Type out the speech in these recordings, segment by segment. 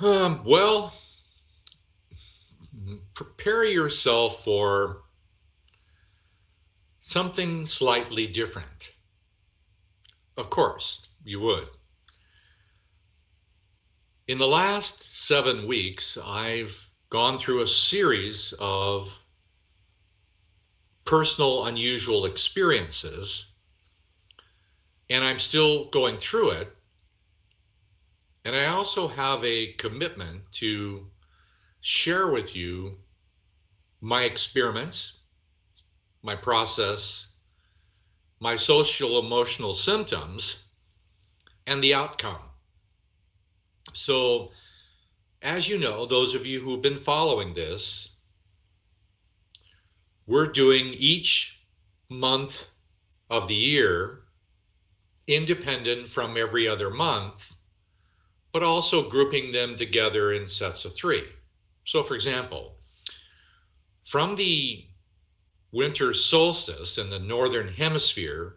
Well, prepare yourself for something slightly different. Of course, you would. In the last 7 weeks, I've gone through a series of personal, unusual experiences, and I'm still going through it. And I also have a commitment to share with you my experiments, my process, my social emotional symptoms, and the outcome. So, as you know, those of you who've been following this, we're doing each month of the year independent from every other month, but also grouping them together in sets of three. So, for example, from the winter solstice in the northern hemisphere,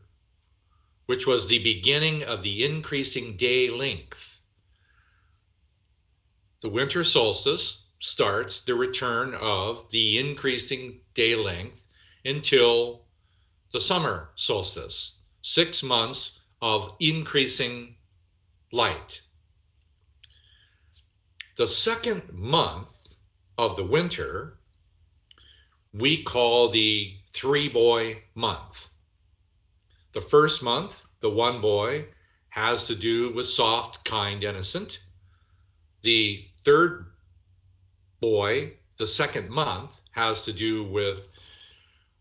which was the beginning of the increasing day length, the winter solstice starts the return of the increasing day length until the summer solstice, 6 months of increasing light. The second month of the winter we call the 3-boy month. The first month, the 1 boy, has to do with soft, kind, innocent. The third boy, the second month, has to do with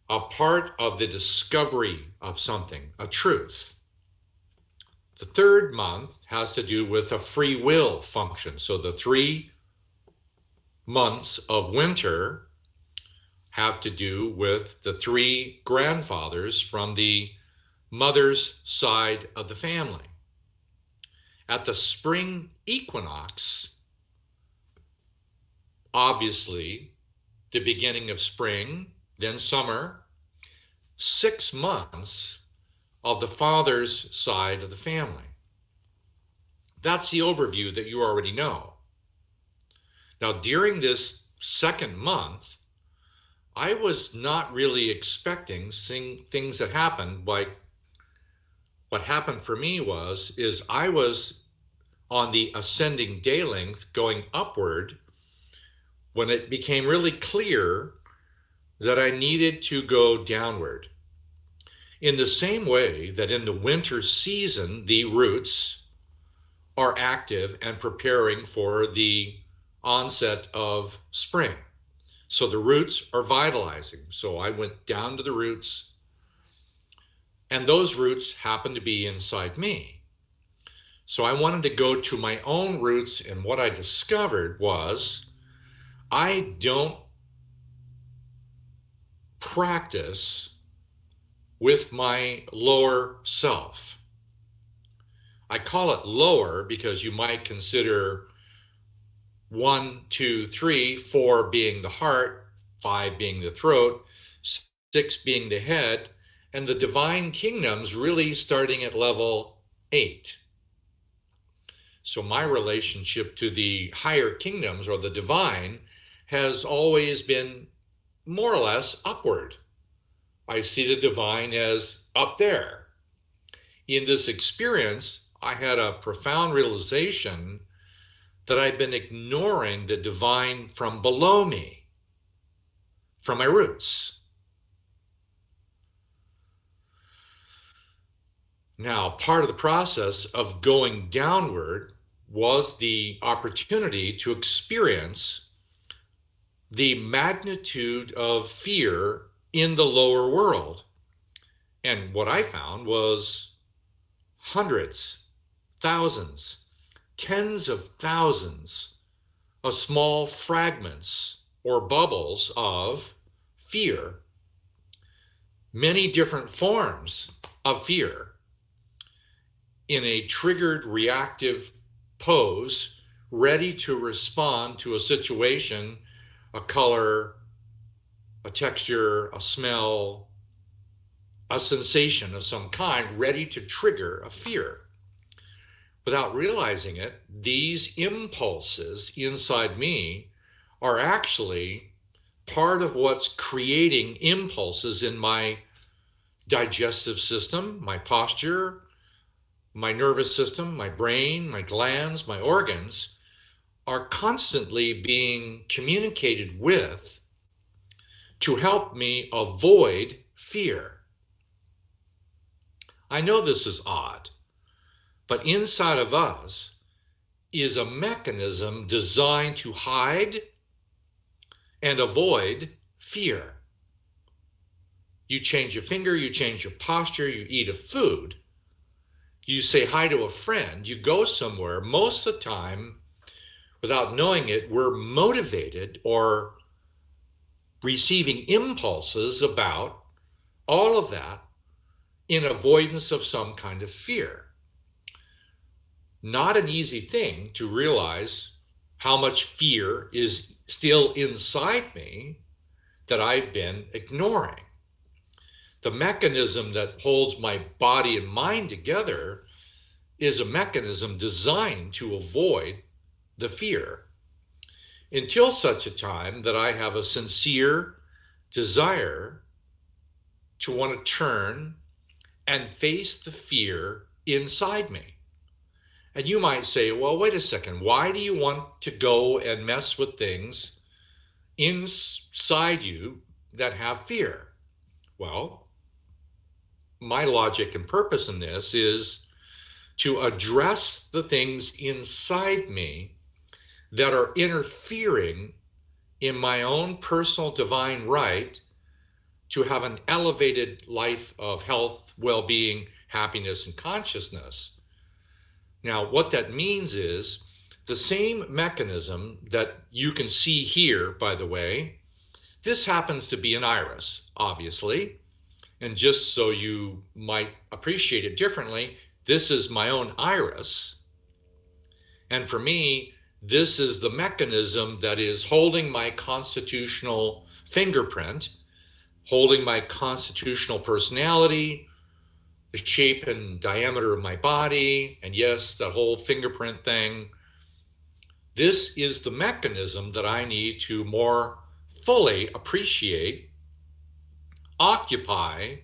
a part of the discovery of something, a truth. The third month has to do with a free will function. So the 3 months of winter have to do with the 3 grandfathers from the mother's side of the family. At the spring equinox, obviously, the beginning of spring, then summer, 6 months of the father's side of the family. That's the overview that you already know. Now, during this second month, I was not really expecting things that happened. Like what happened for me is I was on the ascending day length going upward when it became really clear that I needed to go downward. In the same way that in the winter season, the roots are active and preparing for the onset of spring. So the roots are vitalizing. So I went down to the roots, and those roots happen to be inside me. So I wanted to go to my own roots, and what I discovered was I don't practice with my lower self. I call it lower because you might consider 1, 2, 3, 4 being the heart, 5 being the throat, 6 being the head, and the divine kingdoms really starting at level 8. So my relationship to the higher kingdoms or the divine has always been more or less upward. I see the divine as up there. In this experience, I had a profound realization that I'd been ignoring the divine from below me, from my roots. Now, part of the process of going downward was the opportunity to experience the magnitude of fear in the lower world. And what I found was hundreds, thousands, tens of thousands of small fragments or bubbles of fear, many different forms of fear in a triggered reactive pose, ready to respond to a situation, a color, a texture, a smell, a sensation of some kind, ready to trigger a fear. without realizing it, these impulses inside me are actually part of what's creating impulses in my digestive system, my posture, my nervous system, my brain, my glands, my organs are constantly being communicated with to help me avoid fear. I know this is odd, but inside of us is a mechanism designed to hide and avoid fear. You change a finger, you change your posture, you eat a food, you say hi to a friend, you go somewhere. Most of the time, without knowing it, we're motivated or receiving impulses about all of that in avoidance of some kind of fear. Not an easy thing to realize how much fear is still inside me that I've been ignoring. The mechanism that holds my body and mind together is a mechanism designed to avoid the fear until such a time that I have a sincere desire to want to turn and face the fear inside me. And you might say, well, wait a second, why do you want to go and mess with things inside you that have fear? Well, my logic and purpose in this is to address the things inside me that are interfering in my own personal divine right to have an elevated life of health, well-being, happiness, and consciousness. Now, what that means is the same mechanism that you can see here, by the way. This happens to be an iris, obviously. And just so you might appreciate it differently, this is my own iris. And for me, this is the mechanism that is holding my constitutional fingerprint, holding my constitutional personality, the shape and diameter of my body, and yes, that whole fingerprint thing. This is the mechanism that I need to more fully appreciate, occupy,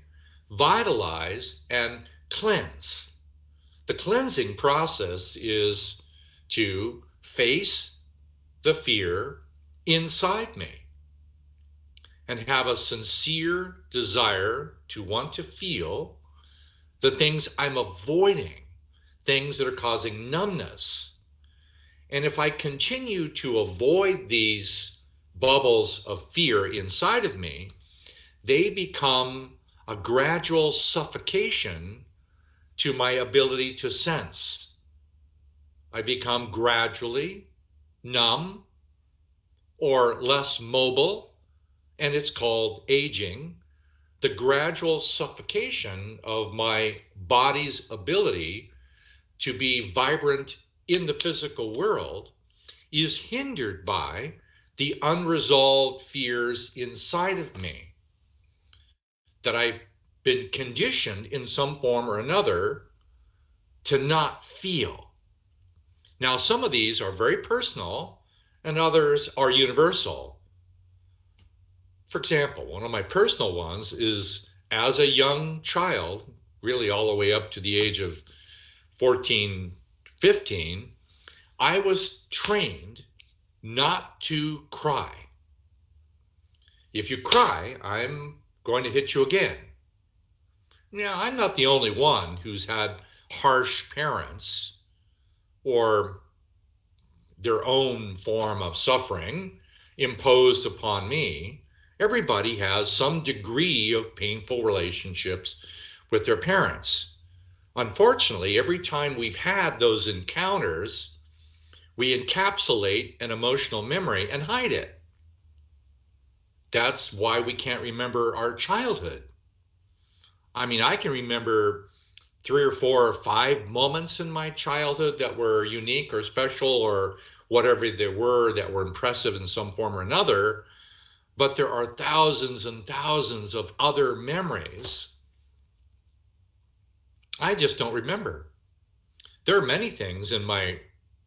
vitalize, and cleanse. The cleansing process is to face the fear inside me and have a sincere desire to want to feel the things I'm avoiding, things that are causing numbness. And if I continue to avoid these bubbles of fear inside of me, they become a gradual suffocation to my ability to sense. I become gradually numb or less mobile, and it's called aging. The gradual suffocation of my body's ability to be vibrant in the physical world is hindered by the unresolved fears inside of me that I've been conditioned in some form or another to not feel. Now, some of these are very personal and others are universal. For example, one of my personal ones is as a young child, really all the way up to the age of 14, 15, I was trained not to cry. If you cry, I'm going to hit you again. Now, I'm not the only one who's had harsh parents or their own form of suffering imposed upon me. Everybody has some degree of painful relationships with their parents. Unfortunately, every time we've had those encounters, we encapsulate an emotional memory and hide it. That's why we can't remember our childhood. I mean, I can remember 3 or 4 or 5 moments in my childhood that were unique or special or whatever they were that were impressive in some form or another, but there are thousands and thousands of other memories I just don't remember. There are many things in my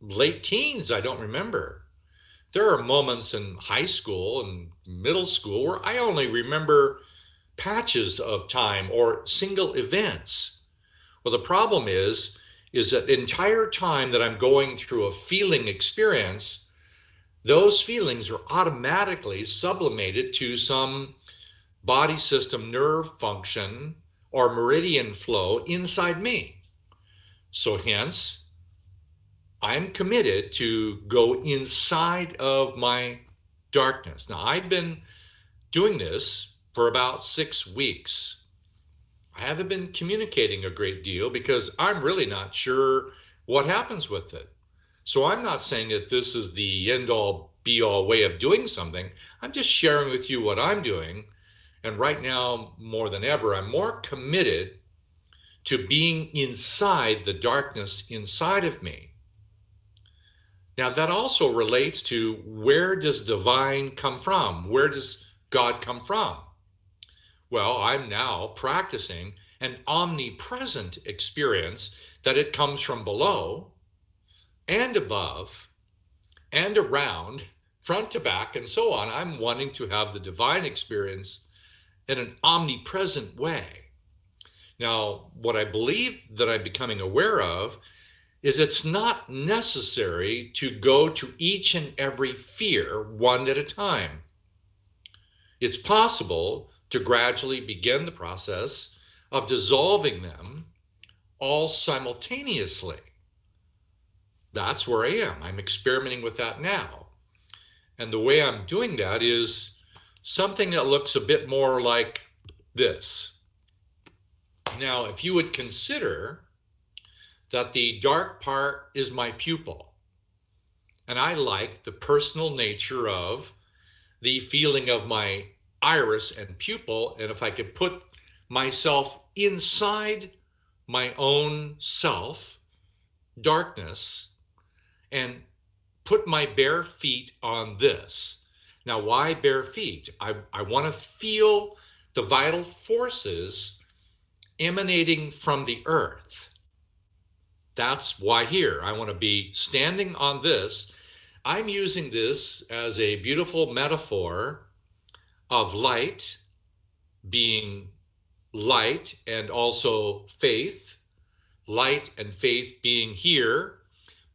late teens I don't remember. There are moments in high school and middle school where I only remember patches of time or single events. Well, the problem is that the entire time that I'm going through a feeling experience, those feelings are automatically sublimated to some body system nerve function or meridian flow inside me. So hence, I'm committed to go inside of my darkness. Now, I've been doing this for about 6 weeks. I haven't been communicating a great deal because I'm really not sure what happens with it. So I'm not saying that this is the end all be all way of doing something. I'm just sharing with you what I'm doing. And right now, more than ever, I'm more committed to being inside the darkness inside of me. Now, that also relates to, where does divine come from? Where does God come from? Well, I'm now practicing an omnipresent experience that it comes from below and above and around, front to back, and so on. I'm wanting to have the divine experience in an omnipresent way. Now, what I believe that I'm becoming aware of is it's not necessary to go to each and every fear one at a time. It's possible to gradually begin the process of dissolving them all simultaneously. That's where I am. I'm experimenting with that now. And the way I'm doing that is something that looks a bit more like this. Now, if you would consider that the dark part is my pupil, and I like the personal nature of the feeling of my iris and pupil, and if I could put myself inside my own self, darkness, and put my bare feet on this. Now, why bare feet? I want to feel the vital forces emanating from the earth. That's why here I want to be standing on this. I'm using this as a beautiful metaphor of light being light and also faith, light and faith being here.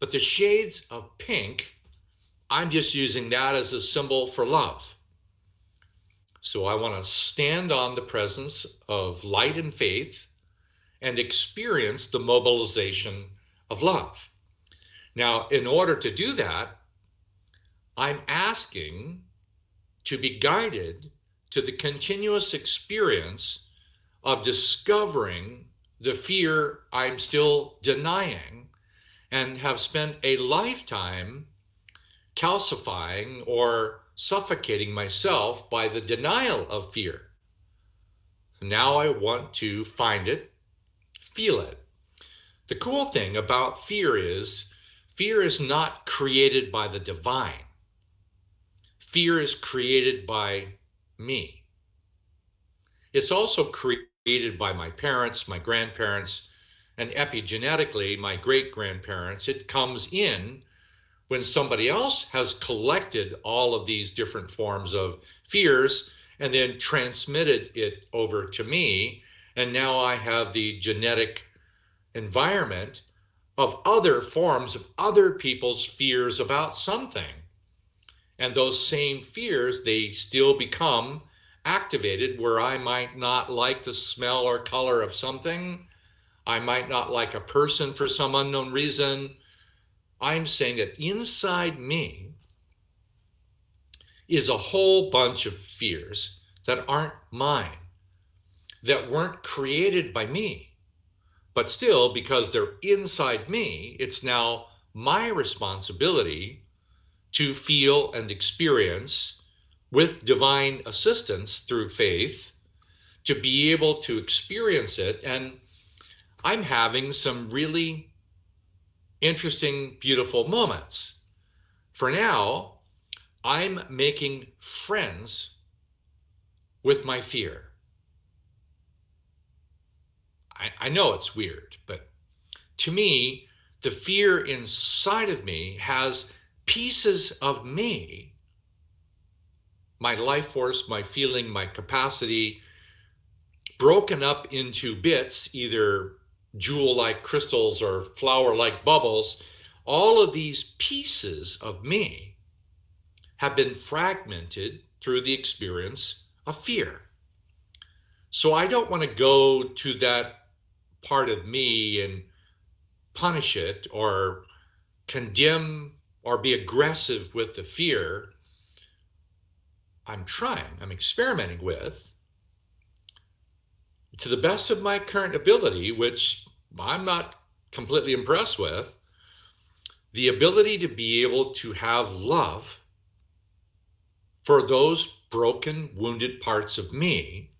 But the shades of pink, I'm just using that as a symbol for love. So I want to stand on the presence of light and faith and experience the mobilization of love. Now, in order to do that, I'm asking to be guided to the continuous experience of discovering the fear I'm still denying and have spent a lifetime calcifying or suffocating myself by the denial of fear. Now I want to find it, feel it. The cool thing about fear is not created by the divine. Fear is created by me. It's also created by my parents, my grandparents, and epigenetically, my great-grandparents. It comes in when somebody else has collected all of these different forms of fears and then transmitted it over to me. And now I have the genetic environment of other forms of other people's fears about something. And those same fears, they still become activated where I might not like the smell or color of something. I might not like a person for some unknown reason. I'm saying that inside me is a whole bunch of fears that aren't mine, that weren't created by me. But still, because they're inside me, it's now my responsibility to feel and experience with divine assistance through faith, to be able to experience it. And I'm having some really interesting, beautiful moments. For now, I'm making friends with my fear. I know it's weird, but to me, the fear inside of me has pieces of me, my life force, my feeling, my capacity, broken up into bits, either jewel-like crystals or flower-like bubbles. All of these pieces of me have been fragmented through the experience of fear. So I don't want to go to that part of me and punish it or condemn or be aggressive with the fear. I'm experimenting with, to the best of my current ability, which I'm not completely impressed with, the ability to be able to have love for those broken, wounded parts of me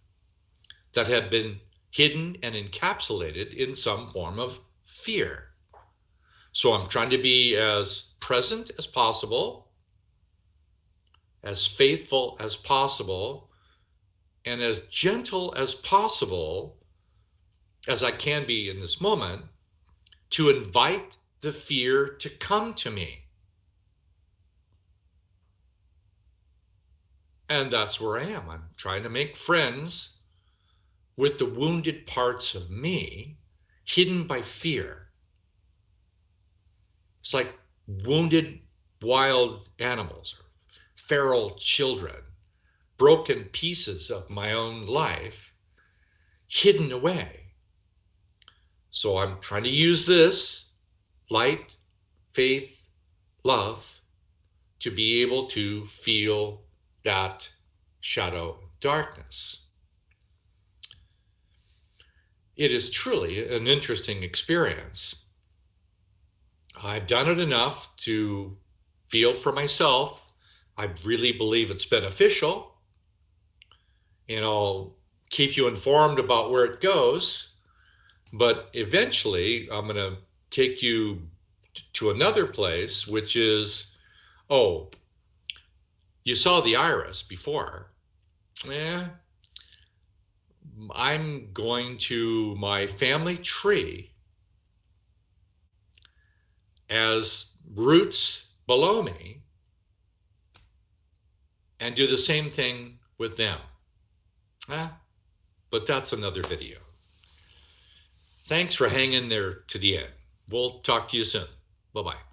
that have been hidden and encapsulated in some form of fear. So I'm trying to be as present as possible, as faithful as possible, and as gentle as possible as I can be in this moment to invite the fear to come to me. And that's where I am. I'm trying to make friends with the wounded parts of me hidden by fear. It's like wounded wild animals, or feral children, broken pieces of my own life hidden away. So I'm trying to use this light, faith, love to be able to feel that shadow darkness. It is truly an interesting experience. I've done it enough to feel for myself. I really believe it's beneficial, and I'll keep you informed about where it goes. But eventually, I'm going to take you to another place, which is, oh, you saw the iris before. I'm going to my family tree as roots below me and do the same thing with them. But that's another video. Thanks for hanging there to the end. We'll talk to you soon. Bye-bye.